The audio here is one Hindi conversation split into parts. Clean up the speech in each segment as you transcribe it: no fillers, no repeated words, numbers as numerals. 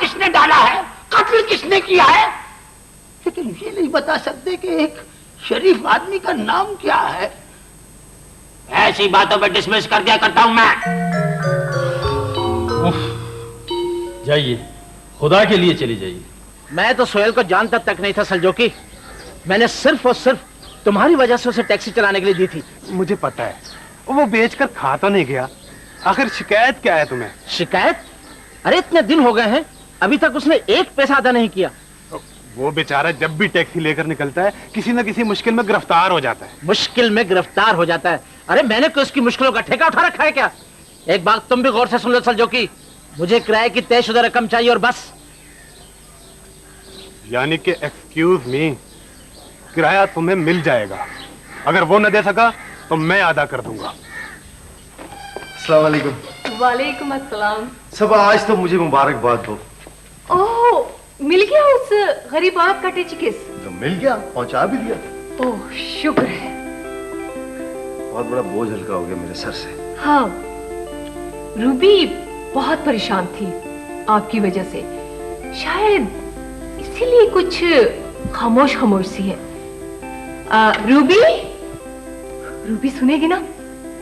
किसने डाला है, कत्ल किसने किया है, लेकिन ये नहीं बता सकते कि एक शरीफ आदमी का नाम क्या है। ऐसी बातों पर डिसमिस कर दिया करता हूं मैं। जाइए, खुदा के लिए चली जाइए। मैं तो सोहेल को जानता तक नहीं था सलजोकी। मैंने सिर्फ और सिर्फ तुम्हारी वजह से उसे टैक्सी चलाने के लिए दी थी। मुझे पता है, वो बेचकर खा तो नहीं गया। आखिर शिकायत क्या है तुम्हें? शिकायत? अरे इतने दिन हो गए हैं, अभी तक उसने एक पैसा अदा नहीं किया। वो बेचारा जब भी टैक्सी लेकर निकलता है किसी न किसी मुश्किल में गिरफ्तार हो जाता है। मुश्किल में गिरफ्तार हो जाता है? अरे मैंने कोई उसकी मुश्किलों का ठेका उठा रखा है क्या? एक बात तुम भी गौर से सुन लो सलजोकी, मुझे किराए की तयशुदा रकम चाहिए और बस। यानी कि एक्सक्यूज मी, किराया तुम्हें मिल जाएगा। अगर वो न दे सका तो मैं अदा कर दूंगा। अस्सलाम वालेकुम। वालेकुम अस्सलाम। सब आज तो मुझे मुबारकबाद दो। ओह, मिल गया उस गरीब बाप का टिचिकिस? तो मिल गया, पहुंचा भी दिया। ओह शुक्र है। बहुत बड़ा बोझ हल्का हो गया मेरे सर से। हाँ, रूबी बहुत परेशान थी आपकी वजह से, शायद इसीलिए कुछ खामोश खामोश सी है। रूबी, रूबी सुनेगी ना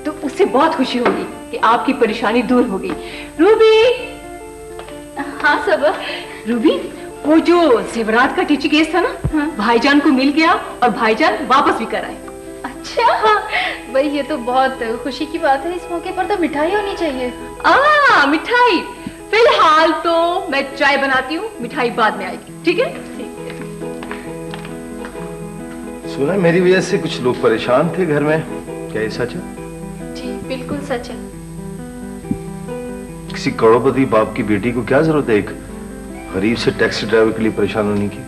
तो उससे बहुत खुशी होगी कि आपकी परेशानी दूर हो गई। रूबी। हाँ सब। रूबी, वो जो जेवरात का टीची केस था ना, हाँ? भाईजान को मिल गया और भाईजान वापस भी कर आए। अच्छा, हाँ भाई ये तो बहुत खुशी की बात है। इस मौके पर तो मिठाई होनी चाहिए। मिठाई फिलहाल तो मैं चाय बनाती हूँ, मिठाई बाद में आएगी, ठीक है? सुना मेरी वजह से कुछ लोग परेशान थे घर में, क्या ये सच है? जी बिल्कुल सच है। किसी करोड़पति बाप की बेटी को क्या जरूरत है एक गरीब से टैक्सी ड्राइवर के लिए परेशान होने की?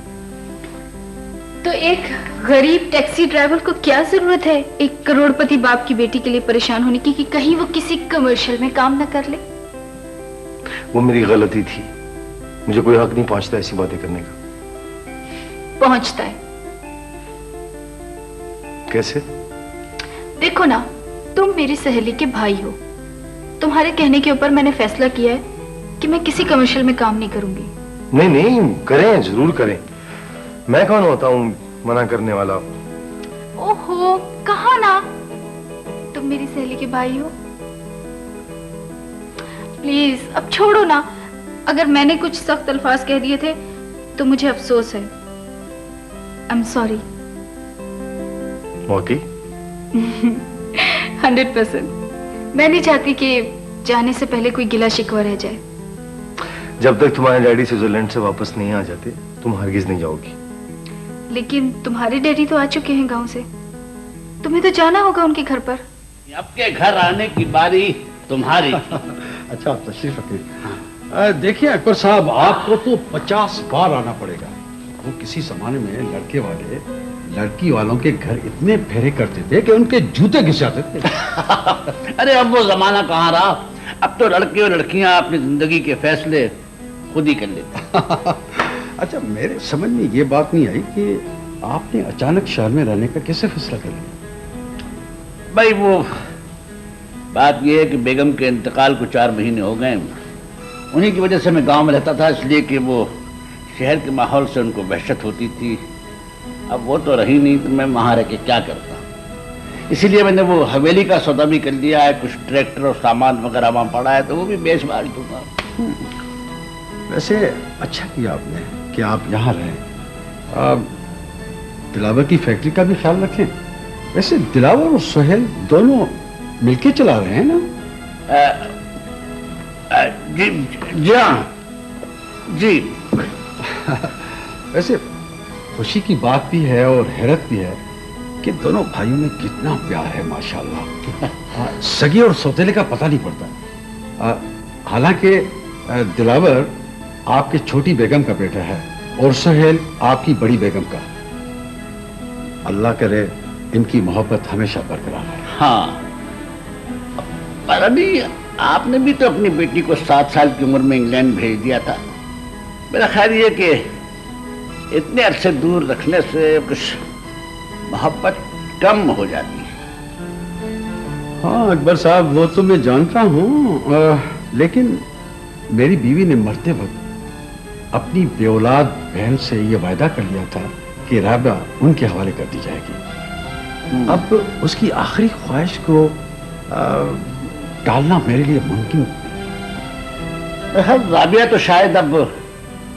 तो एक गरीब टैक्सी ड्राइवर को क्या जरूरत है एक करोड़पति बाप की बेटी के लिए परेशान होने की कि कहीं वो किसी कमर्शियल में काम न कर ले? वो मेरी गलती थी, मुझे कोई हक नहीं पहुंचता ऐसी बातें करने का। पहुंचता है। कैसे? देखो ना, तुम मेरी सहेली के भाई हो। तुम्हारे कहने के ऊपर मैंने फैसला किया है कि मैं किसी कमर्शियल में काम नहीं करूंगी। नहीं नहीं, करें, जरूर करें। मैं कौन होता हूँ मना करने वाला? ओहो, कहा ना तुम मेरी सहेली के भाई हो। प्लीज अब छोड़ो ना। अगर मैंने कुछ सख्त अल्फाज कह दिए थे तो मुझे अफसोस है। I am sorry. मौकी 100%। मैं नहीं चाहती कि जाने से पहले कोई गिला शिकवा रह जाए। जब तक तुम्हारे डैडी स्विट्जरलैंड से वापस नहीं आ जाते तुम हरगिज नहीं जाओगी। लेकिन तुम्हारे डैडी तो आ चुके हैं गांव से, तुम्हें तो जाना होगा उनके घर पर। आपके घर आने की बारी तुम्हारी। अच्छा, आप तशरीफ रखिए। देखिए अकबर साहब, आपको तो 50 बार आना पड़ेगा। वो किसी जमाने में लड़के वाले लड़की वालों के घर इतने फेरे करते थे कि उनके जूते घिस जाते थे। अरे अब वो जमाना कहाँ रहा, अब तो लड़के और लड़कियां अपनी जिंदगी के फैसले खुद ही कर लेते। अच्छा, मेरे समझ में ये बात नहीं आई कि आपने अचानक शहर में रहने का कैसे फैसला कर लिया? भाई वो बात ये है कि बेगम के इंतकाल को 4 महीने हो गए। उन्हीं की वजह से मैं गांव में रहता था, इसलिए कि वो शहर के माहौल से उनको वहशत होती थी। अब वो तो रही नहीं तो मैं वहाँ रह के क्या करता। इसीलिए मैंने वो हवेली का सौदा भी कर लिया है। कुछ ट्रैक्टर और सामान वगैरह वहाँ पड़ा है तो वो भी बेच बाच दूंगा। वैसे अच्छा किया आपने कि आप यहाँ रहें। दिलावर की फैक्ट्री का भी ख्याल रखें। वैसे दिलावर और सोहेल दोनों मिलके चला रहे हैं ना? जी हाँ जी। वैसे खुशी की बात भी है और हैरत भी है कि दोनों भाइयों में कितना प्यार है माशाल्लाह। सगी और सौतेले का पता नहीं पड़ता। हालांकि दिलावर आपके छोटी बेगम का बेटा है और सोहेल आपकी बड़ी बेगम का। अल्लाह करे इनकी मोहब्बत हमेशा बरकरार रहे। हाँ, पर अभी आपने भी तो अपनी बेटी को 7 साल की उम्र में इंग्लैंड भेज दिया था। मेरा ख्याल ये कि इतने अरसे दूर रखने से कुछ मोहब्बत कम हो जाती है। हाँ अकबर साहब, वो तो मैं जानता हूँ, लेकिन मेरी बीवी ने मरते वक्त अपनी बेऔलाद बहन से ये वायदा कर लिया था कि राबिया उनके हवाले कर दी जाएगी। अब उसकी आखिरी ख्वाहिश को टालना मेरे लिए मुमकिन नहीं। राबिया तो शायद अब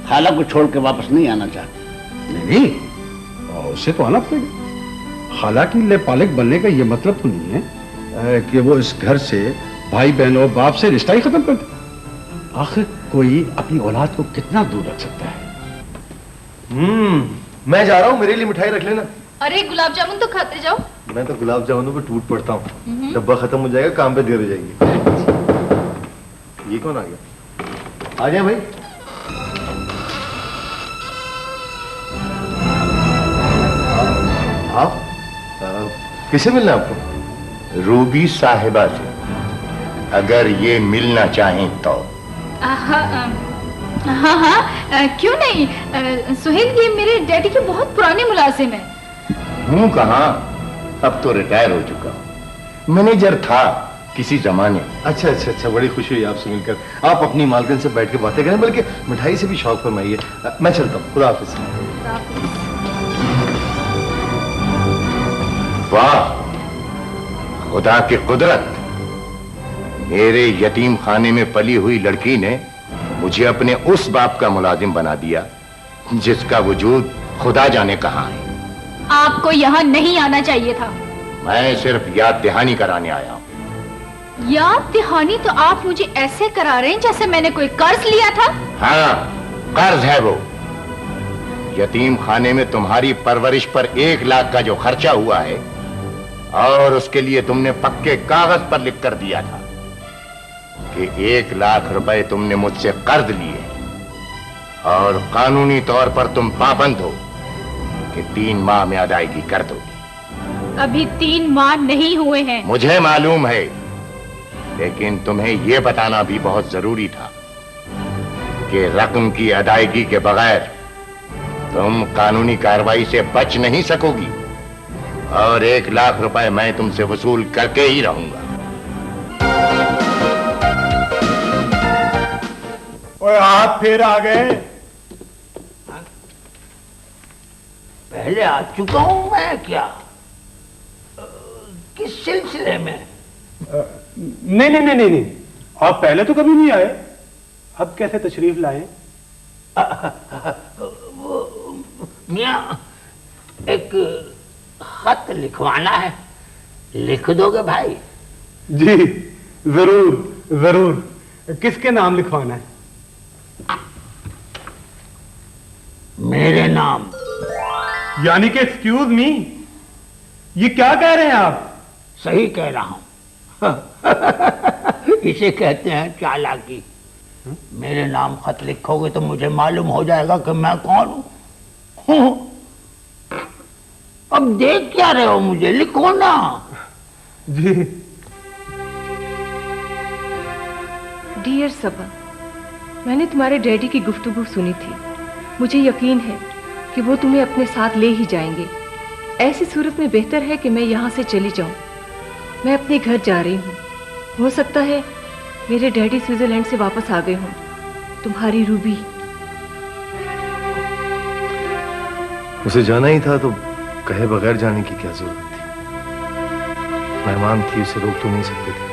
खाला को छोड़ के वापस नहीं आना चाहती। नहीं, और उसे तो आना पड़ेगा। हालांकि ले पालक बनने का ये मतलब तो नहीं है कि वो इस घर से भाई बहनों बाप से रिश्ता ही खत्म कर दे। आखिर कोई अपनी औलाद को कितना दूर रख सकता है। मैं जा रहा हूँ, मेरे लिए मिठाई रख लेना। अरे गुलाब जामुन तो खाते जाओ। मैं तो गुलाब जामुनों पे टूट पड़ता हूँ। डब्बा खत्म हो जाएगा, काम पे देर हो जाएगी। ये कौन आ गया? आ जाए भाई। आप किसे मिलना है आपको? रूबी साहिबा से, अगर ये मिलना चाहें तो। हाँ हाँ, क्यों नहीं। सुहेल, ये मेरे डैडी के बहुत पुराने मुलाजिम हैं। हूँ कहाँ, अब तो रिटायर हो चुका हूँ। मैनेजर था किसी जमाने। अच्छा अच्छा अच्छा, बड़ी खुशी हुई आपसे मिलकर। आप अपनी मालकिन से बैठ के बातें करें, बल्कि मिठाई से भी शौक फरमाइए। मैं चलता हूँ, खुदा हाफिज। वाह, खुदा की कुदरत। मेरे यतीम खाने में पली हुई लड़की ने मुझे अपने उस बाप का मुलाजिम बना दिया जिसका वजूद खुदा जाने कहाँ है। आपको यहाँ नहीं आना चाहिए था। मैं सिर्फ याद दहानी कराने आया हूँ। याद दहानी तो आप मुझे ऐसे करा रहे हैं जैसे मैंने कोई कर्ज लिया था। हाँ, कर्ज है वो। यतीम खाने में तुम्हारी परवरिश पर 1 लाख का जो खर्चा हुआ है, और उसके लिए तुमने पक्के कागज पर लिख कर दिया था कि 1 लाख रुपए तुमने मुझसे कर्ज लिए, और कानूनी तौर पर तुम पाबंद हो कि 3 माह में अदायगी कर दोगे। अभी 3 माह नहीं हुए हैं। मुझे मालूम है, लेकिन तुम्हें यह बताना भी बहुत जरूरी था कि रकम की अदायगी के बगैर तुम कानूनी कार्रवाई से बच नहीं सकोगी, और 1 लाख रुपए मैं तुमसे वसूल करके ही रहूंगा। ओए, आप फिर आ गए? पहले आ चुका हूं मैं क्या? किस सिलसिले में? नहीं नहीं नहीं नहीं, आप पहले तो कभी नहीं आए, अब कैसे तशरीफ लाए? मियां, एक खत लिखवाना है, लिख दोगे भाई? जी जरूर जरूर। किसके नाम लिखवाना है? मेरे नाम। यानी कि एक्सक्यूज मी, ये क्या कह रहे हैं आप? सही कह रहा हूं। इसे कहते हैं चालाकी। मेरे नाम खत लिखोगे तो मुझे मालूम हो जाएगा कि मैं कौन हूं। अब देख क्या रहे हो मुझे, लिखो ना। जी। डियर सबा, मैंने तुम्हारे डैडी की गुफ्तगू सुनी थी। मुझे यकीन है कि वो तुम्हें अपने साथ ले ही जाएंगे। ऐसी सूरत में बेहतर है कि मैं यहाँ से चली जाऊँ। मैं अपने घर जा रही हूँ। हो सकता है मेरे डैडी स्विट्जरलैंड से वापस आ गए हों। तुम्हारी रूबी। उसे जाना ही था तो कहे बगैर जाने की क्या जरूरत थी? मेहमान थी, उसे रोक तो नहीं सकते थे।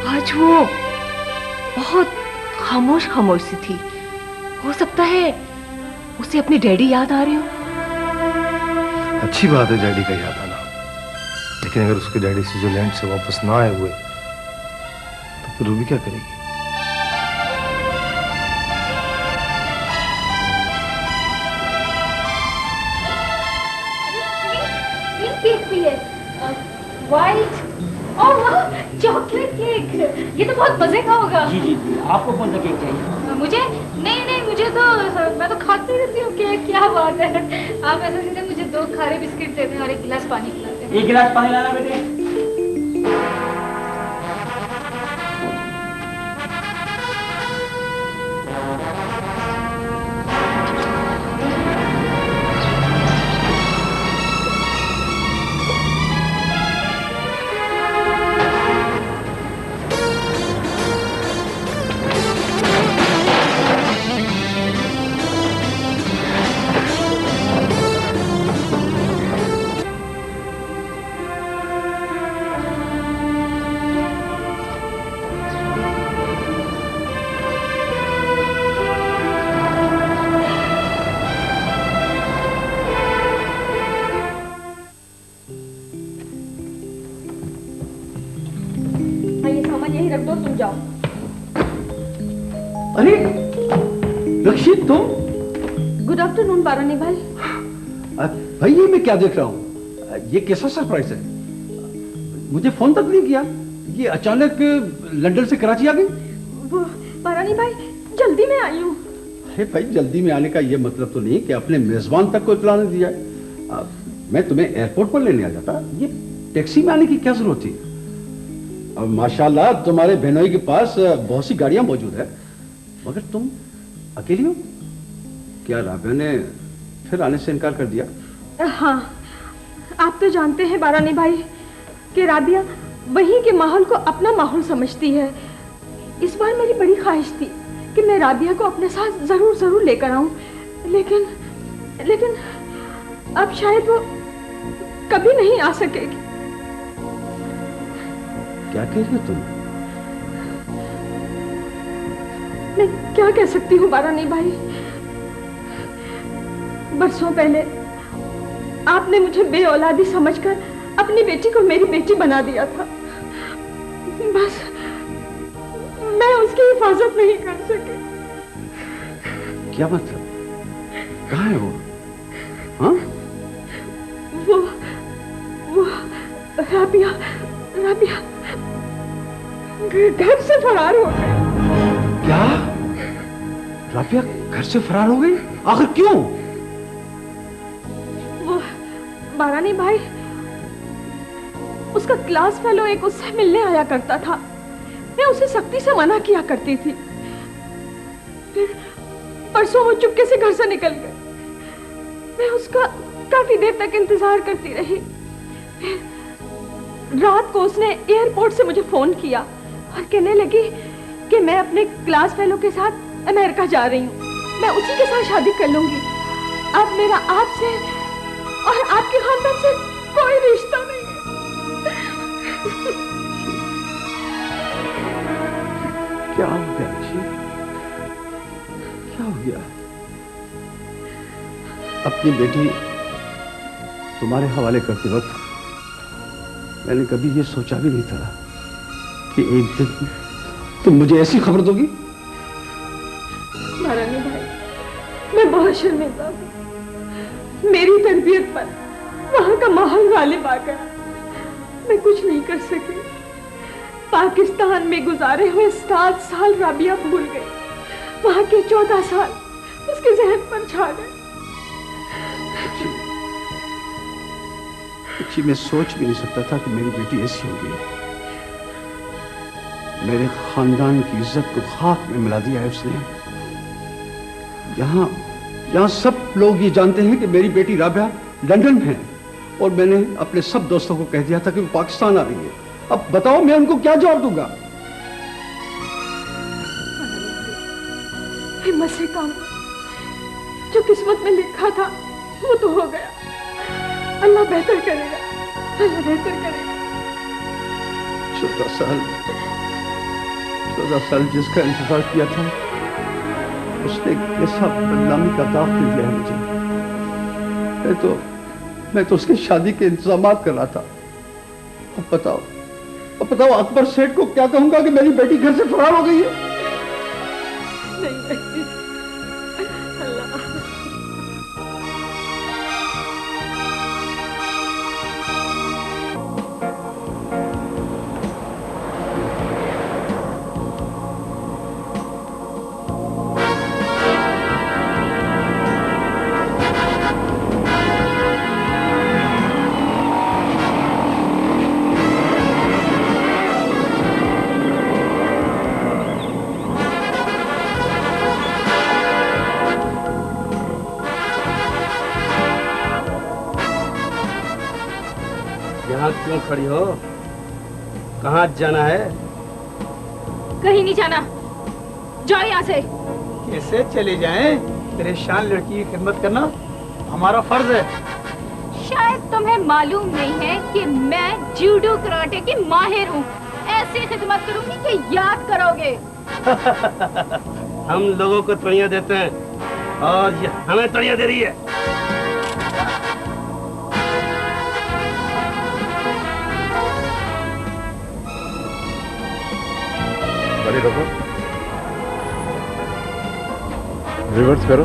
आज वो बहुत खामोश खामोश सी थी। हो सकता है उसे अपने डैडी याद आ रहे हो। अच्छी बात है डैडी का याद आना, लेकिन अगर उसके डैडी स्विट्जरलैंड से वापस ना आए हुए तो फिर रूबी क्या करेगी? केक भी है, व्हाइट। ओह, चॉकलेट केक। ये तो बहुत मजे का होगा। जी जी, आपको कौन सा केक चाहिए? मुझे नहीं नहीं, मुझे तो, मैं तो खाती रहती हूँ केक। क्या बात है, आप ऐसा सीधे मुझे 2 खारे बिस्किट देते हैं और 1 गिलास पानी पिलाते हैं। 1 गिलास पानी लाना बेटे। अरे रक्षित तुम? गुड आफ्टरनून बारानी भाई। भाई ये मैं क्या देख रहा हूँ? ये कैसा सरप्राइज है? मुझे फोन तक नहीं किया। ये अचानक लंदन से कराची आ गई? वो बारानी भाई जल्दी में आई हूँ। अरे भाई जल्दी में आने का ये मतलब तो नहीं कि अपने मेजबान तक को इत्तला नहीं दिया। मैं तुम्हें एयरपोर्ट पर लेने आ जाता। ये टैक्सी में आने की क्या जरूरत थी? अब माशाल्लाह तुम्हारे बहनोई के पास बहुत सी गाड़ियां मौजूद है, मगर तुम अकेली हो? क्या राबिया ने फिर आने से इनकार कर दिया? हाँ, आप तो जानते हैं बारानी भाई कि राबिया वहीं के माहौल को अपना माहौल समझती है। इस बार मेरी बड़ी ख्वाहिश थी कि मैं राबिया को अपने साथ जरूर लेकर आऊं, लेकिन अब शायद वो कभी नहीं आ सकेगी। क्या कह रही हो तुम? मैं क्या कह सकती हूँ बारानी भाई? बरसों पहले आपने मुझे बेऔलादी समझकर अपनी बेटी को मेरी बेटी बना दिया था। बस मैं उसकी हिफाजत नहीं कर सकी। क्या मतलब? कहाँ है वो? हाँ? वो राबिया घर से फरार हो गई। क्या? राबिया घर से फरार हो गई? आखिर क्यों? वो बारानी भाई, उसका क्लास फेलो एक उससे मिलने आया करता था। मैं उसे सख्ती से मना किया करती थी। फिर परसों वो चुपके से घर से निकल गए। मैं उसका काफी देर तक इंतजार करती रही। फिर रात को उसने एयरपोर्ट से मुझे फोन किया और कहने लगी कि मैं अपने क्लास फेलो के साथ अमेरिका जा रही हूँ, मैं उसी के साथ शादी कर लूंगी। अब मेरा आपसे और आपके खानदान से कोई रिश्ता नहीं है। क्या हो गया जी? क्या हो गया? अपनी बेटी तुम्हारे हवाले करते वक्त मैंने कभी ये सोचा भी नहीं था कि एक दिन तुम मुझे ऐसी खबर दोगी। बारानी भाई, मैं बहुत शर्मिंदा हूँ। मेरी तरबियत पर वहां का माहौल गालिब आ गया। मैं कुछ नहीं कर सकी। पाकिस्तान में गुजारे हुए 7 साल राबिया भूल गई। वहां के 14 साल उसके जहन पर छा गए। मैं सोच भी नहीं सकता था कि मेरी बेटी ऐसी होगी। मेरे खानदान की इज्जत को खाक में मिला दिया है उसने। यहाँ सब लोग ये जानते हैं कि मेरी बेटी राबिया लंदन है और मैंने अपने सब दोस्तों को कह दिया था कि वो पाकिस्तान आ रही है। अब बताओ मैं उनको क्या जवाब दूंगा? हिम्मत से काम, जो किस्मत में लिखा था वो तो हो गया। अल्लाह बेहतर करेगा, अल्लाह बेहतर करेगा। 14 साल जिसका इंतजार किया था उसने कैसा बदनामी का दाग दे दिया है मुझे। मैं तो उसकी शादी के इंतजामात कर रहा था। अब बताओ अकबर सेठ को क्या कहूंगा कि मेरी बेटी घर से फरार हो गई है? नहीं, अल्लाह। क्यों खड़ी हो? कहाँ जाना है? कहीं नहीं जाना, जाओ यहाँ से। कैसे चले जाएं? परेशान लड़की की खिदमत करना हमारा फर्ज है। शायद तुम्हें मालूम नहीं है कि मैं जूडो कराटे की माहिर हूँ। ऐसी खिदमत करूंगी कि याद करोगे। हम लोगों को तड़ियाँ देते हैं और ये हमें तड़ियाँ दे रही है। रुको। रिवर्स करो।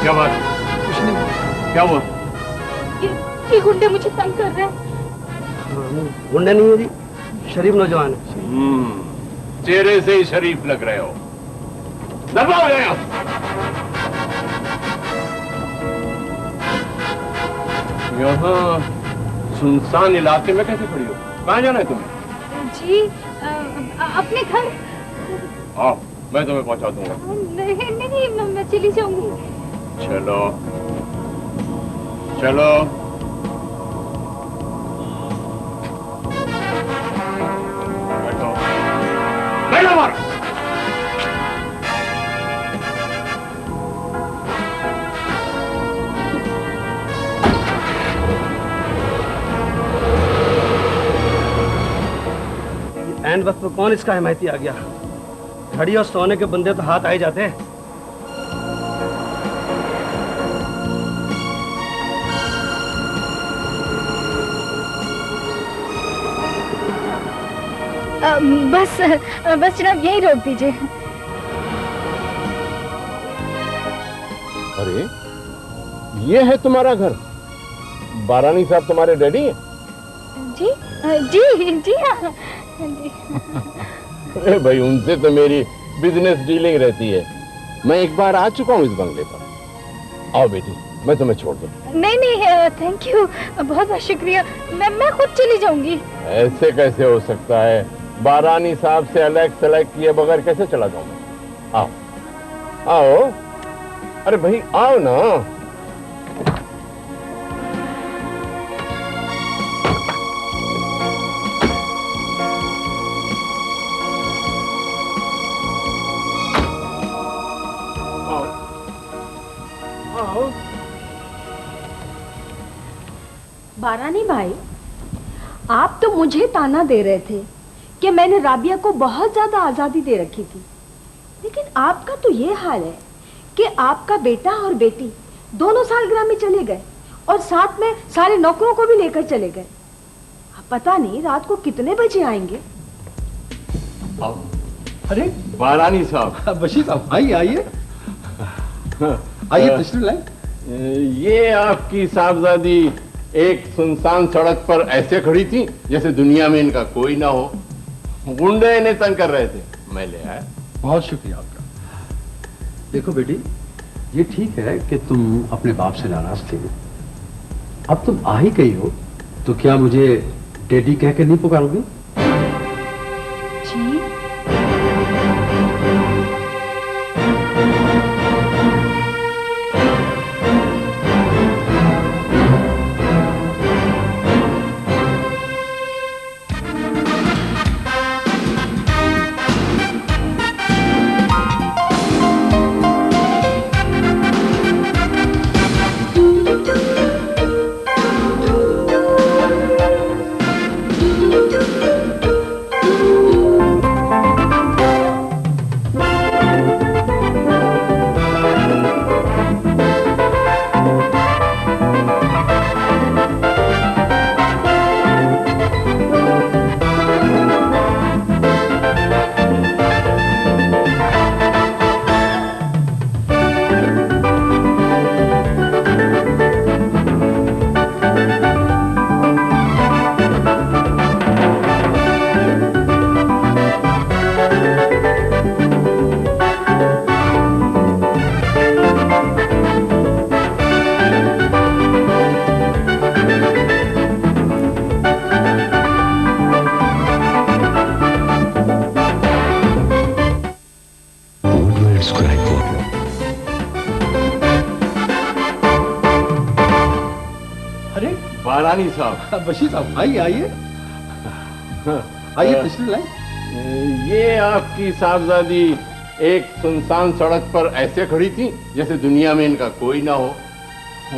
क्या बात? कुछ नहीं। क्या हुआ? ये गुंडे मुझे तंग कर रहे हैं। गुंडे नहीं है जी, शरीफ नौजवान है। चेहरे से ही शरीफ लग रहे हो। दबाओ यहाँ। यहाँ सुनसान इलाके में कैसे खड़ी हो? कहाँ जाना है तुम्हें? जी अपने घर। आओ, मैं तुम्हें पहुंचा दूंगा। नहीं मैं चली जाऊंगी। चलो चलो। बैठो बैठो मारो। एंड वक्त पर कौन इसका हिमायती आ गया? घड़ी और सोने के बंदे तो हाथ आए जाते हैं। बस जनाब यही रोक दीजिए। अरे ये है तुम्हारा घर? बारानी साहब तुम्हारे डैडी हैं? जी जी हाँ जी। अरे भाई, उनसे तो मेरी बिजनेस डीलिंग रहती है। मैं एक बार आ चुका हूँ इस बंगले पर। आओ बेटी, मैं तुम्हें छोड़ दूं। नहीं थैंक यू, बहुत बहुत शुक्रिया। मैं खुद चली जाऊंगी। ऐसे कैसे हो सकता है? बारानी साहब से अलग सलग किए बगैर कैसे चला जाऊं मैं? आओ आओ, अरे भाई आओ ना। बारानी भाई, आप तो मुझे ताना दे रहे थे कि मैंने राबिया को बहुत ज्यादा आजादी दे रखी थी, लेकिन आपका तो ये हाल है कि आपका बेटा और बेटी दोनों सालगिरह में चले गए और साथ में सारे नौकरों को भी लेकर चले गए। पता नहीं रात को कितने बजे आएंगे। अरे बारानी साहब, बशीर साहब, आइए आइए आइए, तशरीफ लाएं। ये आपकी साहबजादी एक सुनसान सड़क पर ऐसे खड़ी थी जैसे दुनिया में इनका कोई ना हो। गुंडे इन्हें तंग कर रहे थे, मैं ले आया। बहुत शुक्रिया आपका। देखो बेटी, ये ठीक है कि तुम अपने बाप से नाराज थे। अब तुम आ ही गई हो तो क्या मुझे डैडी कह के नहीं पुकारोगी? जी बारानी साहब, बशीर साहब, आइए आइए आइए, तशरीफ लाएं। ये आपकी साहबजादी एक सुनसान सड़क पर ऐसे खड़ी थी जैसे दुनिया में इनका कोई ना हो।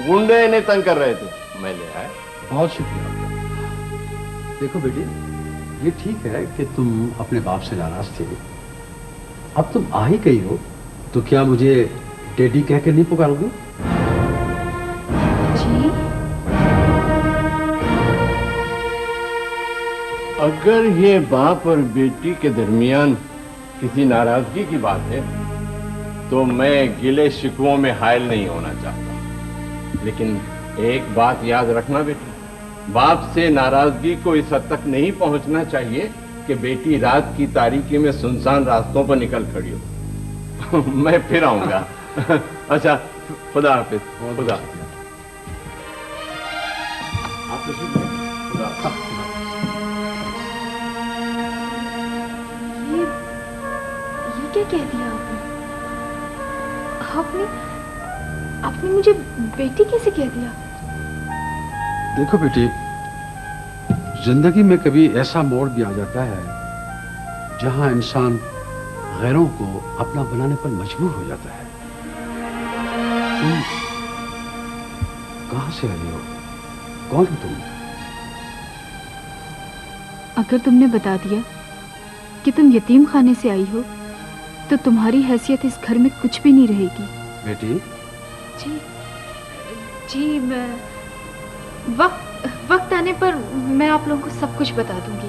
गुंडे इन्हें तंग कर रहे थे, मैं ले आया। बहुत शुक्रिया आपका। देखो बेटी, ये ठीक है कि तुम अपने बाप से नाराज थे। अब तुम आ ही गई हो तो क्या मुझे डैडी कह के नहीं पुकारोगी? अगर ये बाप और बेटी के दरमियान किसी नाराजगी की बात है तो मैं गिले शिकवों में हायल नहीं होना चाहता, लेकिन एक बात याद रखना बेटी, बाप से नाराजगी को इस हद तक नहीं पहुंचना चाहिए कि बेटी रात की तारीकी में सुनसान रास्तों पर निकल खड़ी हो। मैं फिर आऊंगा। अच्छा, खुदा हाफिज। खुदा ये क्या कह दिया आपने? आपने मुझे बेटी कैसे कह दिया? देखो बेटी, जिंदगी में कभी ऐसा मोड़ भी आ जाता है जहां इंसान गैरों को अपना बनाने पर मजबूर हो जाता है। तुम कहां से आई हो? कौन हो तुम? अगर तुमने बता दिया कि तुम यतीम खाने से आई हो तो तुम्हारी हैसियत इस घर में कुछ भी नहीं रहेगी। बेटी जी जी, मैं वक्त आने पर मैं आप लोगों को सब कुछ बता दूंगी।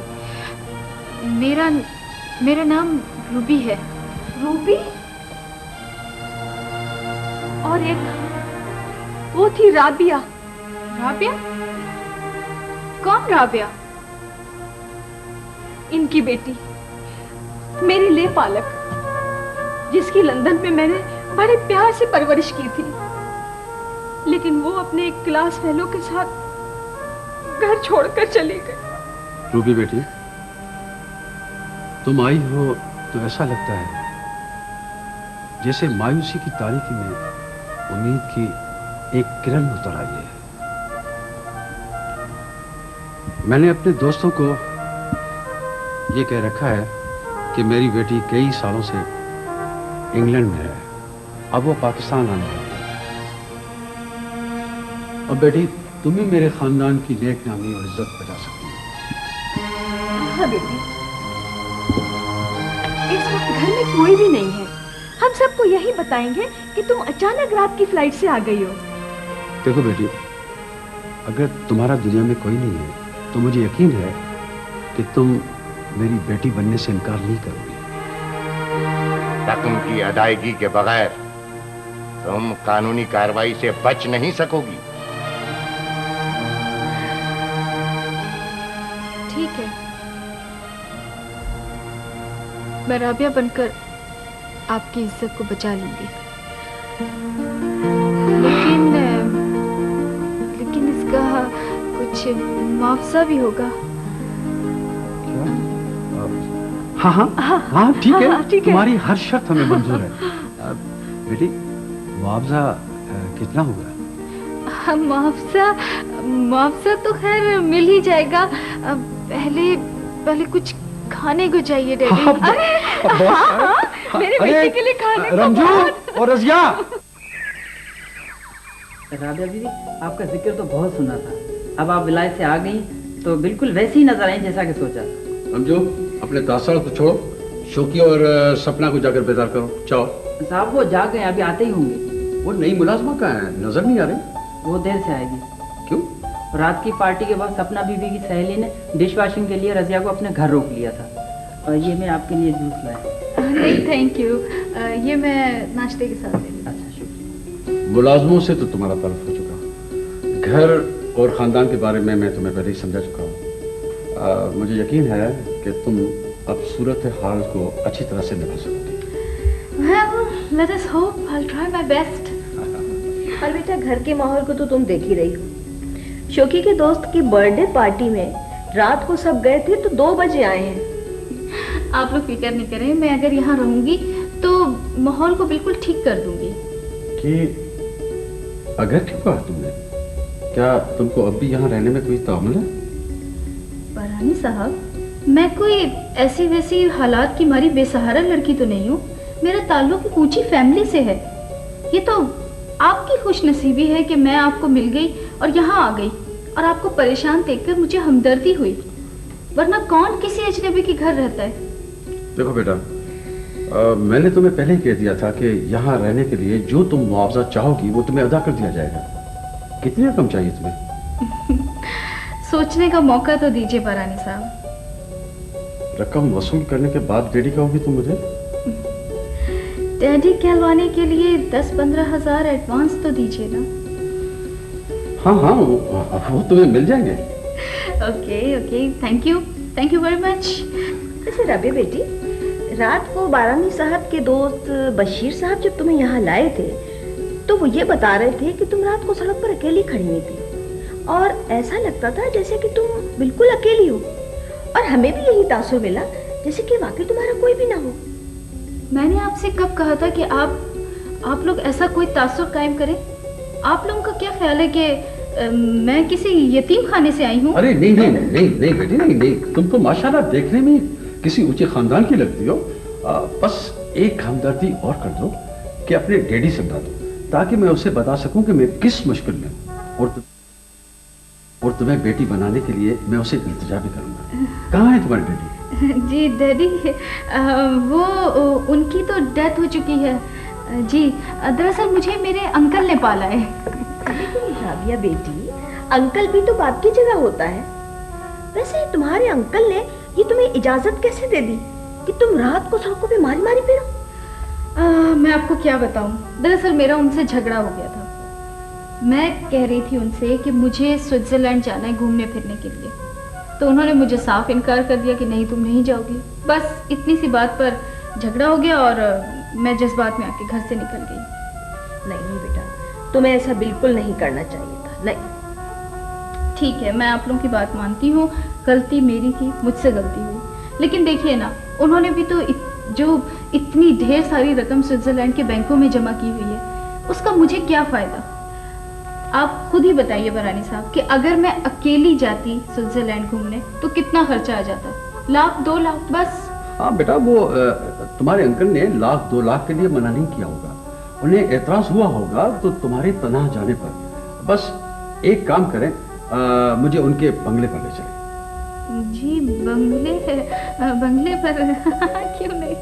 मेरा नाम रूबी है। रूबी? और एक वो थी राबिया। राबिया? कौन राबिया? इनकी बेटी, मेरी ले पालक, जिसकी लंदन में मैंने बड़े प्यार से परवरिश की थी, लेकिन वो अपने एक क्लास फेलो के साथ घर छोड़कर चली गई। रूबी बेटी, तुम आई हो तो ऐसा लगता है जैसे मायूसी की तारीकी में उम्मीद की एक किरण उतर आई है। मैंने अपने दोस्तोon को ये कह रखा है कि मेरी बेटी कई सालों से इंग्लैंड में है, अब वो पाकिस्तान आने वाली है। अब बेटी, तुम ही मेरे खानदान की नेक नामी और इज्जत बचा सकती हो। हाँ बेटी, इस वक्त घर में कोई भी नहीं है। हम सबको यही बताएंगे कि तुम अचानक रात की फ्लाइट से आ गई हो। देखो बेटी, अगर तुम्हारा दुनिया में कोई नहीं है तो मुझे यकीन है कि तुम मेरी बेटी बनने से इनकार नहीं करोगी। रकम की अदायगी के बगैर तुम कानूनी कार्रवाई से बच नहीं सकोगी। ठीक है, मैं राबिया बनकर आपकी इज्जत को बचा लूंगी, लेकिन इसका कुछ मुआवजा भी होगा। हाँ हाँ हाँ, ठीक है, ठीक है। तुम्हारी हर शर्त हमें मंजूर है। बेटी, मुआवजा कितना होगा? मुआवजा तो खैर मिल ही जाएगा। पहले कुछ खाने को चाहिए डैडी। मेरे बेटे के लिए खाने को रंजू और रजिया। राबिया बीवी, आपका जिक्र तो बहुत सुना था, अब आप विलायत से आ गई तो बिल्कुल वैसी ही नजर आई जैसा कि सोचा। रंजू, अपने दासाड़ को छोड़ो, शोकी और सपना को जाकर बेदार करो। चाओ साहब, वो जाग गए, अभी आते ही होंगे। वो नई मुलाजमा कहाँ है? नजर नहीं आ रही। वो देर से आएगी। क्यों? रात की पार्टी के बाद सपना बीबी की सहेली ने डिश वॉशिंग के लिए रजिया को अपने घर रोक लिया था, और ये मैं आपके लिए जूस लाया। नहीं थैंक यू, ये मैं नाश्ते के साथ ले लूं। अच्छा, शुक्रिया। मुलाजमों से तो तुम्हारा ताल्लुक हो चुका, घर और खानदान के बारे में मैं तुम्हें पहले ही समझा चुका हूँ। मुझे यकीन है कि तुम अब सूरत हाल को अच्छी तरह से निभा सकोगी। Well, let us hope. I'll try my best. और बेटा, घर के माहौल को तो तुम देख ही रही हो। शोकी के दोस्त की बर्थडे पार्टी में रात को सब गए थे तो 2 बजे आए हैं। आप लोग फिक्र नहीं करें, मैं अगर यहाँ रहूंगी तो माहौल को बिल्कुल ठीक कर दूंगी। कि अगर क्यों कहा तुमने? क्या तुमको अब भी यहाँ रहने में कोई तामुल है? बरानी साहब, मैं कोई ऐसी वैसी हालात की मारी बेसहारा लड़की तो नहीं हूँ। मेरा ताल्लुक एक ऊंची फैमिली से है। ये तो आपकी खुशनसीबी है कि मैं आपको मिल गई और यहाँ आ गई, और आपको परेशान देखकर मुझे हमदर्दी हुई, वरना कौन किसी अजनबी के घर रहता है। देखो बेटा, मैंने तुम्हें पहले ही कह दिया था कि यहाँ रहने के लिए जो तुम मुआवजा चाहोगी वो तुम्हें अदा कर दिया जाएगा। कितनी रकम चाहिए तुम्हें? सोचने का मौका तो दीजिए बरानी साहब। रकम वसूल करने के बाद डैडी कहोगी तो मुझे? डैडी कहलवाने के लिए 10-15 हजार एडवांस तो दीजिए ना। हाँ हाँ, वो तुम्हें मिल जाएंगे। Okay okay, thank you very much. वैसे रबी बेटी, रात को बारानी साहब के दोस्त बशीर साहब जब तुम्हें यहाँ लाए थे तो वो ये बता रहे थे कि तुम रात को सड़क पर अकेली खड़ी हुई थी और ऐसा लगता था जैसे कि तुम बिल्कुल अकेली हो, और हमें भी यही तासुर मिला जैसे कि वाकई तुम्हारा कोई भी ना हो। मैंने आपसे कब कहा था कि आप लोग ऐसा कोई तासुर कायम करें? आप लोगों का क्या ख्याल है कि मैं किसी यतीम खाने से आई हूँ? अरे नहीं नहीं नहीं नहीं बेटी, नहीं, तुम तो माशाल्लाह देखने में किसी ऊंचे खानदान की लगती हो। बस एक हमदर्दी और कर दो कि अपने डैडी से बता दो, ताकि मैं उसे बता सकूं कि मैं किस मुश्किल में हूं, और तुम्हें बेटी बनाने के लिए मैं उसे इल्तिजा भी करूंगा। कहाँ है तुम्हारे डैडी? जी डैडी, वो उनकी तो डेथ हो चुकी है जी। दरअसल मुझे मेरे अंकल ने पाला है। राबिया बेटी, अंकल भी तो बाप की जगह होता है। वैसे तुम्हारे अंकल ने ये तुम्हें इजाजत कैसे दे दी कि तुम रात को सड़कों पे मारी मारी फिरो? मैं आपको क्या बताऊं, दरअसल मेरा उनसे झगड़ा हो गया था। मैं कह रही थी उनसे कि मुझे स्विट्जरलैंड जाना है घूमने फिरने के लिए, तो उन्होंने मुझे साफ इनकार कर दिया कि नहीं, तुम नहीं जाओगी। बस इतनी सी बात पर झगड़ा हो गया और मैं जज्बात में आके घर से निकल गई। नहीं बेटा, तुम्हें ऐसा बिल्कुल नहीं करना चाहिए था। नहीं, ठीक है, मैं आप लोगों की बात मानती हूँ, गलती मेरी थी, मुझसे गलती हुई। लेकिन देखिए ना, उन्होंने भी तो जो इतनी ढेर सारी रकम स्विट्जरलैंड के बैंकों में जमा की हुई है, उसका मुझे क्या फायदा? आप खुद ही बताइए बरानी साहब कि अगर मैं अकेली जाती स्विट्जरलैंड घूमने तो कितना खर्चा आ जाता? 1-2 लाख बस। हाँ बेटा, वो तुम्हारे अंकल ने 1-2 लाख के लिए मना नहीं किया होगा, उन्हें एतराज हुआ होगा तो तुम्हारे तनहा जाने पर। बस एक काम करें, मुझे उनके बंगले पर ले चलें। जी बंगले पर क्यों नहीं,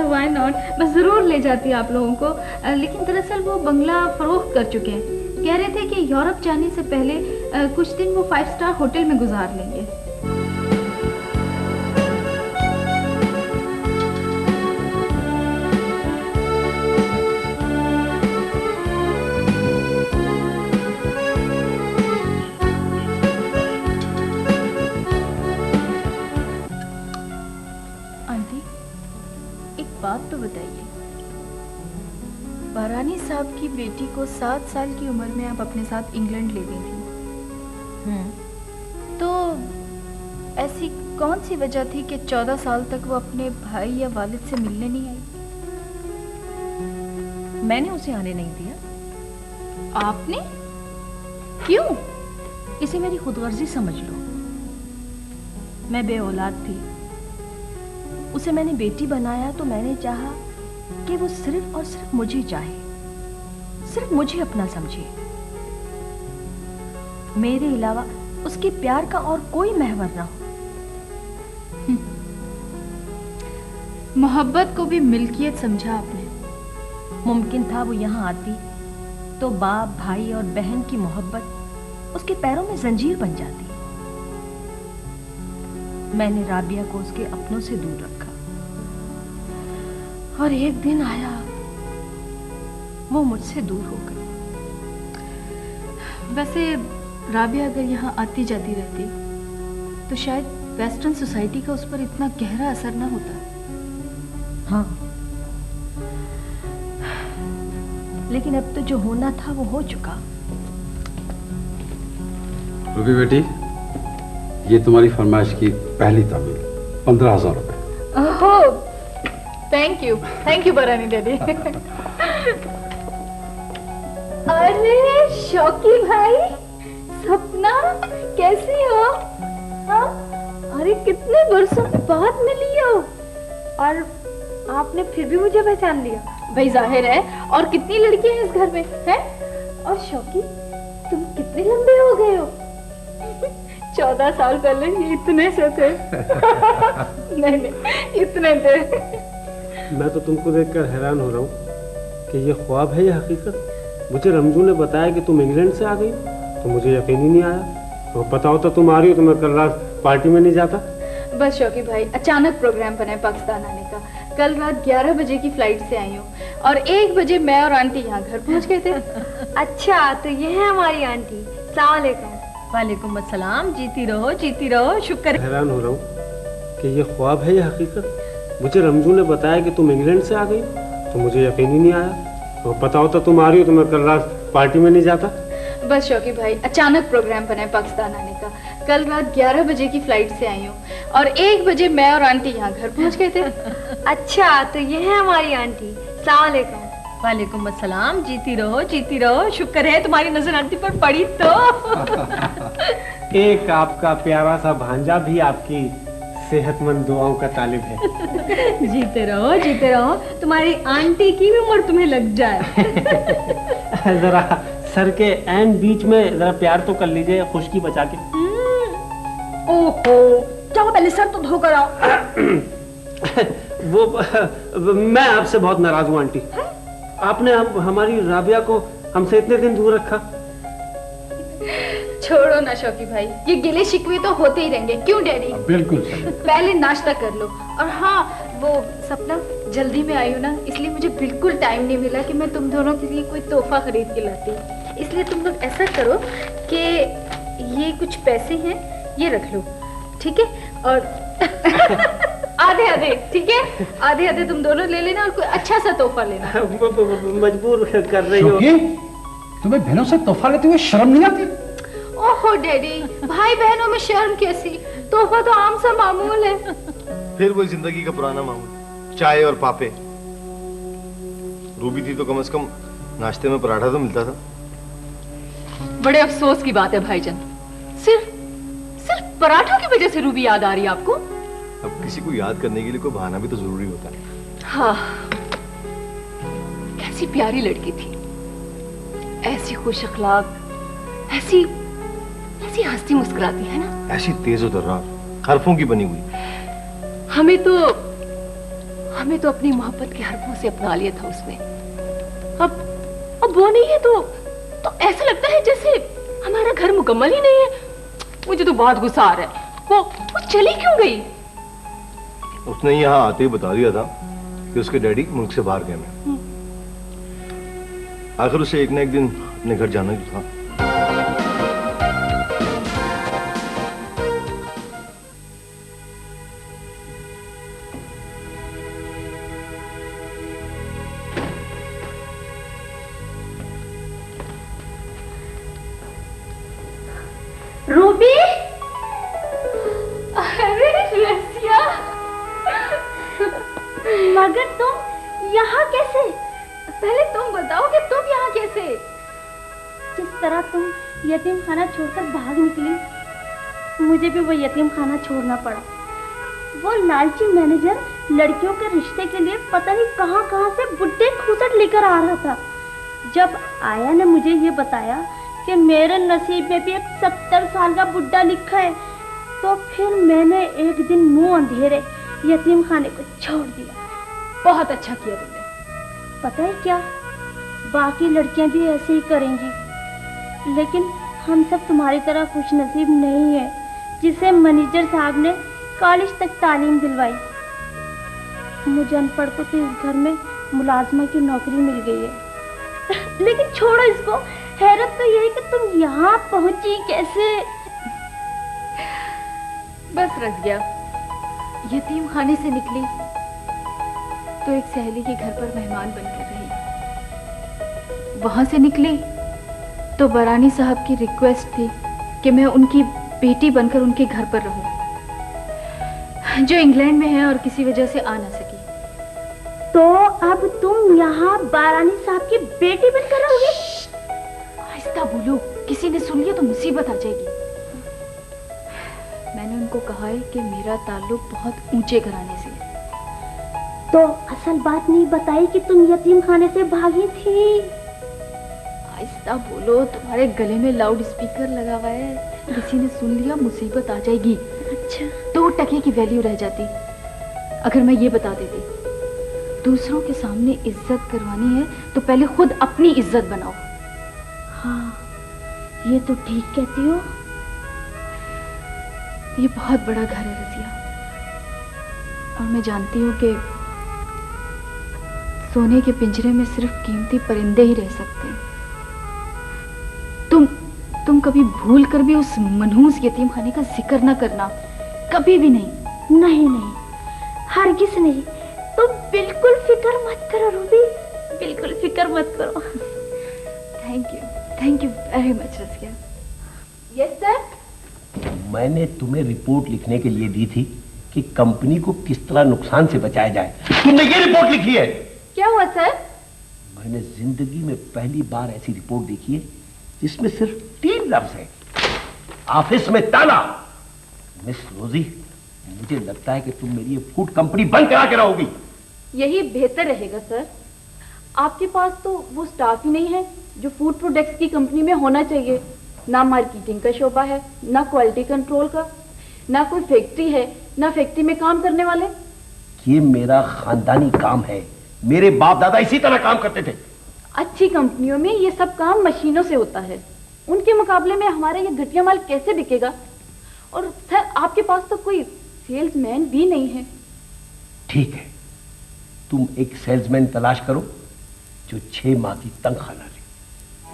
व्हाई नॉट, मैं ज़रूर ले जाती आप लोगों को। लेकिन दरअसल वो बंगला फरोख्त कर चुके हैं। कह रहे थे कि यूरोप जाने से पहले कुछ दिन वो 5 स्टार होटल में गुजार लेंगे। बात तो बताइए, बारानी साहब की बेटी को 7 साल की उम्र में आप अपने साथ इंग्लैंड ले गई थी, तो ऐसी कौन सी वजह थी कि 14 साल तक वो अपने भाई या वालिद से मिलने नहीं आई? मैंने उसे आने नहीं दिया। आपने? क्यों? इसे मेरी खुदगर्जी समझ लो। मैं बेऔलाद थी, उसे मैंने बेटी बनाया तो मैंने चाहा कि वो सिर्फ और सिर्फ मुझे चाहे, सिर्फ मुझे अपना समझे। मेरे अलावा उसके प्यार का और कोई महवर ना हो। मोहब्बत को भी मिल्कियत समझा आपने। मुमकिन था वो यहाँ आती तो बाप, भाई और बहन की मोहब्बत उसके पैरों में जंजीर बन जाती। मैंने राबिया को उसके अपनों से दूर रखा और एक दिन आया वो मुझसे दूर हो गई। वैसे राबिया अगर यहाँ आती जाती रहती तो शायद वेस्टर्न सोसाइटी का उस पर इतना गहरा असर ना होता। हाँ, लेकिन अब तो जो होना था वो हो चुका। रूबी बेटी, ये तुम्हारी फरमाइश की पहली तहवील 15,000 रुपए। ओह, थैंक यू बरानी डैडी। अरे शौकी भाई, सपना कैसी हो? हाँ? अरे कितने बरसों के बाद मिली हो, और आपने फिर भी मुझे पहचान लिया। भाई जाहिर है, और कितनी लड़कियां हैं इस घर में, हैं? और शौकी, तुम कितने लंबे हो गए हो? 14 साल पहले ये इतने से थे। नहीं, इतने थे। मैं तो तुमको देखकर हैरान हो रहा हूँ कि ये ख्वाब है या हकीकत। मुझे रमजू ने बताया कि तुम इंग्लैंड से आ गई, तो मुझे यकीन ही नहीं आया। तो पता होता तुम आ रही हो तो मैं कल रात पार्टी में नहीं जाता। बस शौकी भाई, अचानक प्रोग्राम बना है पाकिस्तान आने का। कल रात 11 बजे की फ्लाइट से आई हूँ और 1 बजे मैं और आंटी यहाँ घर पहुँच गए थे। अच्छा, तो ये है हमारी आंटी। सलाम अलैकुम। वालेकुम अस्सलाम। जीती रहो, शुक्र। हैरान हो रहा हूँ कि ये ख्वाब है या हकीकत। मुझे रमजू ने बताया कि तुम इंग्लैंड से आ गई, तो मुझे यकीन ही नहीं आया। तो पता होता तुम आ रही हो तो मैं कल रात पार्टी में नहीं जाता। बस शौकी भाई, अचानक प्रोग्राम बना है पाकिस्तान आने का। कल रात 11 बजे की फ्लाइट से आई हूँ और 1 बजे मैं और आंटी यहाँ घर पहुँच गए थे। अच्छा, तो ये है हमारी आंटी। सलाम अलैकुम। वालेकुम अस्सलाम। जीती रहो, शुक्र है तुम्हारी नजर आंटी पर पड़ी तो। एक आपका प्यारा सा भांजा भी आपकी सेहतमंद दुआओं का तालिब है। जीते रहो, तुम्हारी आंटी की भी उम्र तुम्हें लग जाए। जरा सर के एंड बीच में जरा प्यार तो कर लीजिए, खुशकी बचा के। ओहो, जाओ पहले सर तो धोकर आओ। वो मैं आपसे बहुत नाराज हूँ आंटी। आपने हमारी राबिया को हमसे इतने दिन दूर रखा। छोड़ो ना शौकी भाई, ये गिले शिकवे तो होते ही रहेंगे, क्यों डैडी? बिल्कुल। पहले नाश्ता कर लो। और हाँ, वो सपना, जल्दी में आई हूँ ना, इसलिए मुझे बिल्कुल टाइम नहीं मिला कि मैं तुम दोनों के लिए कोई तोहफा खरीद के लाती। इसलिए तुम लोग ऐसा करो कि ये कुछ पैसे हैं, ये रख लो, ठीक है? और आधे, ठीक है? आधे तुम दोनों ले लेना और कोई अच्छा सा तोहफा लेना। मजबूर कर रही हो। तुम्हें बहनों से तोहफा लेते हुए शर्म नहीं आती? ओहो डैडी, भाई बहनों में शर्म कैसी? तोहफा तो आम सा मामूल है। फिर वही जिंदगी का पुराना मामूल, चाय और पापे। रूबी थी तो कम से कम नाश्ते में पराठा तो मिलता था। बड़े अफसोस की बात है भाईजान, सिर्फ पराठों की वजह से रूबी याद आ रही है आपको? अब किसी को याद करने के लिए कोई बहाना भी तो जरूरी होता है। हाँ, कैसी प्यारी लड़की थी, ऐसी खुश अखलाक, ऐसी हंसती मुस्कुराती है ना, ऐसी तेज और दर्रार, हरफों की बनी हुई। हमें तो अपनी मोहब्बत के हरफों से अपना लिया था उसने। अब वो नहीं है तो ऐसा लगता है जैसे हमारा घर मुकम्मल ही नहीं है। मुझे तो बहुत गुस्सा आ रहा है। वो चली क्यों गई? उसने यहाँ आते ही बता दिया था कि उसके डैडी मुल्क से बाहर गए हैं। आखिर उसे एक न एक दिन अपने घर जाना ही था। रूबी, अरे रसिया, मगर तुम यहाँ कैसे? पहले तुम बताओ कि तुम यहाँ कैसे? जिस तरह तुम यतीम खाना छोड़कर भाग निकली, मुझे भी वो यतीम खाना छोड़ना पड़ा। वो लालची मैनेजर लड़कियों के रिश्ते के लिए पता नहीं कहाँ से बुड्ढे खूसट लेकर आ रहा था। जब आया ने मुझे ये बताया कि मेरे नसीब में भी एक 70 साल का बुड्ढा लिखा है, तो फिर मैंने एक दिन मुंह अंधेरे यतीम खाने को छोड़ दिया। बहुत अच्छा किया तुमने। पता है क्या, बाकी लड़कियां भी ऐसे ही करेंगी, लेकिन हम सब तुम्हारी तरह खुश नसीब नहीं है जिसे मैनेजर साहब ने कॉलेज तक तालीम दिलवाई। मुझे अनपढ़ को तो इस घर में मुलाजमा की नौकरी मिल गई है। लेकिन छोड़ो इसको, हैरत तो यह है कि तुम यहाँ पहुंची कैसे? बस रह गया, यतीम खाने से निकली तो एक सहेली के घर पर मेहमान बनकर रही। वहां से निकली तो बरानी साहब की रिक्वेस्ट थी कि मैं उनकी बेटी बनकर उनके घर पर रहूं, जो इंग्लैंड में है और किसी वजह से आ ना सकी। तो अब तुम यहाँ बारानी साहब की बेटी बनकर रहोगे? आहिस्ता बोलो, किसी ने सुन लिया तो मुसीबत आ जाएगी। मैंने उनको कहा है कि मेरा ताल्लुक बहुत ऊंचे घराने से है। तो असल बात नहीं बताई कि तुम यतीम खाने से भागी थी? आहिस्ता बोलो, तुम्हारे गले में लाउड स्पीकर लगा हुआ है, किसी ने सुन लिया मुसीबत आ जाएगी। अच्छा, 2 टके की वैल्यू रह जाती अगर मैं ये बता देती। दूसरों के सामने इज्जत करवानी है तो पहले खुद अपनी इज्जत बनाओ। हाँ, ये तो ठीक कहती हो। ये बहुत बड़ा घर है रजिया, और मैं जानती हूँ कि सोने के पिंजरे में सिर्फ कीमती परिंदे ही रह सकते हैं। तुम कभी भूल कर भी उस मनहूस यतीम खाने का जिक्र न करना, कभी भी नहीं। नहीं नहीं, हरगिज नहीं। तुम बिल्कुल फिक्र मत करो रूबी, बिल्कुल फिक्र मत करो। Thank you very much Razia. Yes sir. मैंने तुम्हें रिपोर्ट लिखने के लिए दी थी कि कंपनी को किस तरह नुकसान से बचाया जाए। तुमने ये रिपोर्ट लिखी है। क्या हुआ सर? मैंने जिंदगी में पहली बार ऐसी रिपोर्ट देखी है जिसमें सिर्फ 3 लफ्ज है। ऑफिस में ताला। मिस रोजी, मुझे लगता है कि तुम मेरी ये फूड कंपनी बंद करा के रहोगी। यही बेहतर रहेगा सर। आपके पास तो वो स्टाफ ही नहीं है जो फूड प्रोडक्ट्स की कंपनी में होना चाहिए। ना मार्केटिंग का शोबा है, ना क्वालिटी कंट्रोल का, ना कोई फैक्ट्री है, ना फैक्ट्री में काम करने वाले। ये मेरा खानदानी काम है। मेरे बाप दादा इसी तरह काम करते थे। अच्छी कंपनियों में ये सब काम मशीनों से होता है। उनके मुकाबले में हमारा ये घटिया माल कैसे बिकेगा? और सर, आपके पास तो कोई सेल्समैन भी नहीं है। ठीक है, तुम एक सेल्समैन तलाश करो जो 6 माह की तनख्वाह ला ले।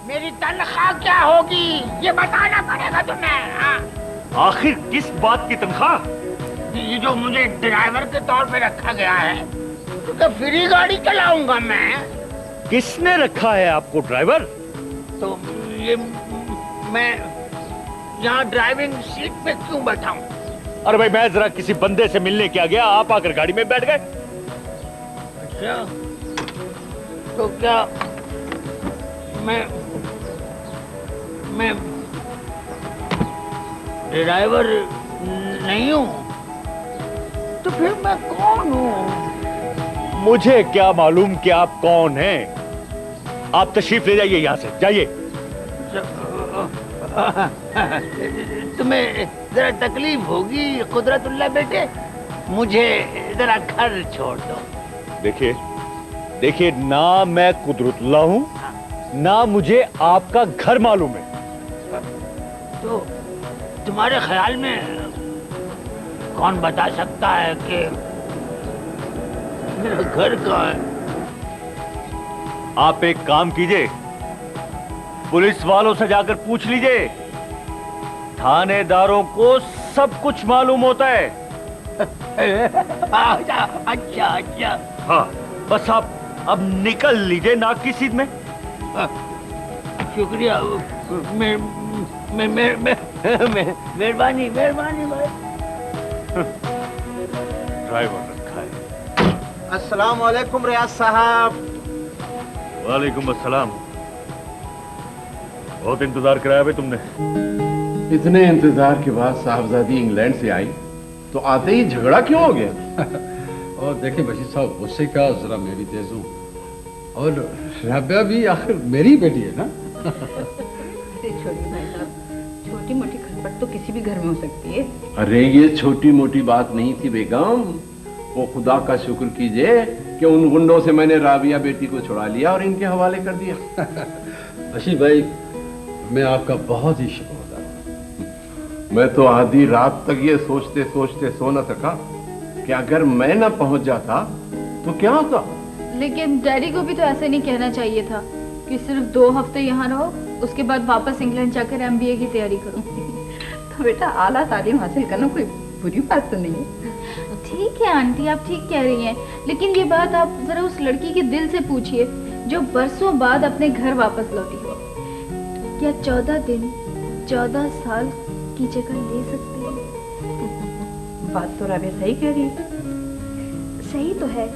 मेरी तनख्वाह क्या होगी ये बताना पड़ेगा तुम्हें। आखिर किस बात की तनख्वाह? ये जो मुझे ड्राइवर के तौर पे रखा गया है, तो फ्री गाड़ी चलाऊंगा मैं। किसने रखा है आपको ड्राइवर? तो ये मैं यहाँ ड्राइविंग सीट पे क्यों बैठा हूँ? अरे भाई, मैं जरा किसी बंदे से मिलने क्या गया, आप आकर गाड़ी में बैठ गए। अच्छा, तो क्या मैं ड्राइवर नहीं हूँ? तो फिर मैं कौन हूँ? मुझे क्या मालूम कि आप कौन हैं? आप तशरीफ ले जाइए, यहाँ से जाइए। तुम्हें जरा तकलीफ होगी कुदरतुल्लाह बेटे, मुझे जरा घर छोड़ दो। देखिए, ना मैं कुदरतुल्लाह हूँ, ना मुझे आपका घर मालूम है। तो तुम्हारे ख्याल में कौन बता सकता है कि मेरा घर कहाँ है? आप एक काम कीजिए, पुलिस वालों से जाकर पूछ लीजिए। थानेदारों को सब कुछ मालूम होता है। अच्छा। हाँ, बस आप अब निकल लीजिए नाक की सीध में। शुक्रिया, मेहरबानी भाई। ड्राइवर रखा है। अस्सलाम वालेकुम रियाज साहब। वालेकुम अस्सलाम। बहुत इंतजार कराया भाई तुमने। इतने इंतजार के बाद साहबजादी इंग्लैंड से आई तो आते ही झगड़ा क्यों हो गया? और देखिए बशीर साहब, गुस्से का जरा मैं भी तेज हूँ, और राबिया भी आखिर मेरी बेटी है ना। छोटी भाई साहब, छोटी मोटी खटपट तो किसी भी घर में हो सकती है। अरे ये छोटी मोटी बात नहीं थी बेगम। वो खुदा का शुक्र कीजिए कि उन गुंडों से मैंने राबिया बेटी को छुड़ा लिया और इनके हवाले कर दिया। बशीर भाई, मैं आपका बहुत ही शुक्रगुजार हूँ। मैं तो आधी रात तक ये सोचते सोचते सो न सका कि अगर मैं न पहुंच जाता तो क्या होता। लेकिन डैडी को भी तो ऐसे नहीं कहना चाहिए था कि सिर्फ 2 हफ्ते यहाँ रहो, उसके बाद वापस इंग्लैंड जाकर MBA की तैयारी करो। तो बेटा, आला तालीम हासिल करना कोई बुरी बात तो नहीं है। ठीक है आंटी, आप ठीक कह रही हैं, लेकिन ये बात आप जरा उस लड़की के दिल से पूछिए जो बरसों बाद अपने घर वापस लौटी हो। क्या 14 दिन 14 साल की जगह ले सकते हैं? बात तो राबिया सही कह रही है। सही तो है।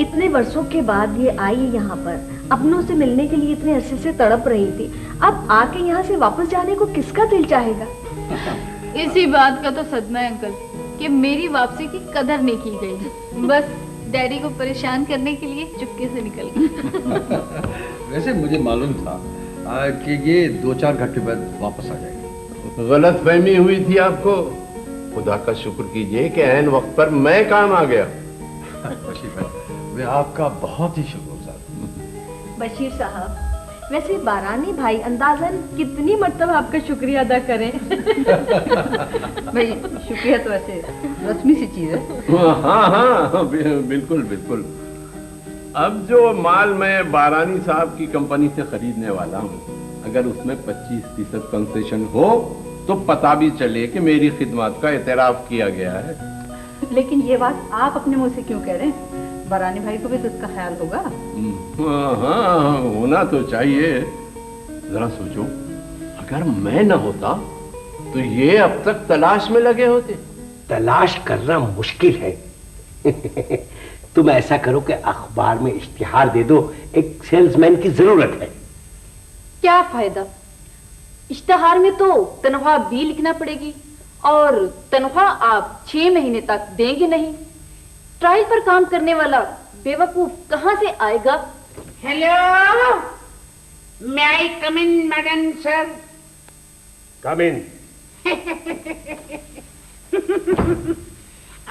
इतने वर्षों के बाद ये आई यहाँ पर, अपनों से मिलने के लिए इतने अरसे से तड़प रही थी। अब आके यहाँ से वापस जाने को किसका दिल चाहेगा? इसी बात का तो सदमा है अंकल कि मेरी वापसी की कदर नहीं की गई। बस डैडी को परेशान करने के लिए चुपके से निकल गई। वैसे मुझे मालूम था कि ये 2-4 घंटे बाद वापस आ जाएगी। गलत फहमी हुई थी आपको। खुदा का शुक्र कीजिए कि ऐन वक्त पर मैं काम आ गया। बशीर भाई, मैं आपका बहुत ही शुक्रगुजार हूँ। बशीर साहब, वैसे बारानी भाई अंदाजन कितनी मरतबा आपका शुक्रिया अदा करें? भाई शुक्रिया तो ऐसे रस्मी सी चीज है। हाँ हाँ बिल्कुल बिल्कुल। अब जो माल मैं बारानी साहब की कंपनी से खरीदने वाला हूँ, अगर उसमें 25% कंसेशन हो तो पता भी चले कि मेरी खिदमत का एतराफ किया गया है। लेकिन ये बात आप अपने मुंह से क्यों कह रहे हैं? बारानी भाई को भी तो इसका ख्याल होगा। हाँ होना तो चाहिए। जरा सोचो, अगर मैं न होता तो ये अब तक तलाश में लगे होते। तलाश करना मुश्किल है। तुम ऐसा करो कि अखबार में इश्तिहार दे दो, एक सेल्समैन की जरूरत है। क्या फायदा, इश्तिहार में तो तनख्वाह भी लिखना पड़ेगी और तनख्वाह आप 6 महीने तक देंगे नहीं। ट्रायल पर काम करने वाला बेवकूफ कहां से आएगा? हेलो, मे आई कम इन मैडम सर? कम इन।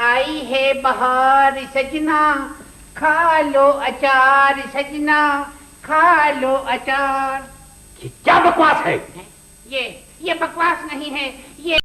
आई है बहार सजना, खा लो अचार सजना, खा लो अचार। ये क्या बकवास है? ये बकवास नहीं है, ये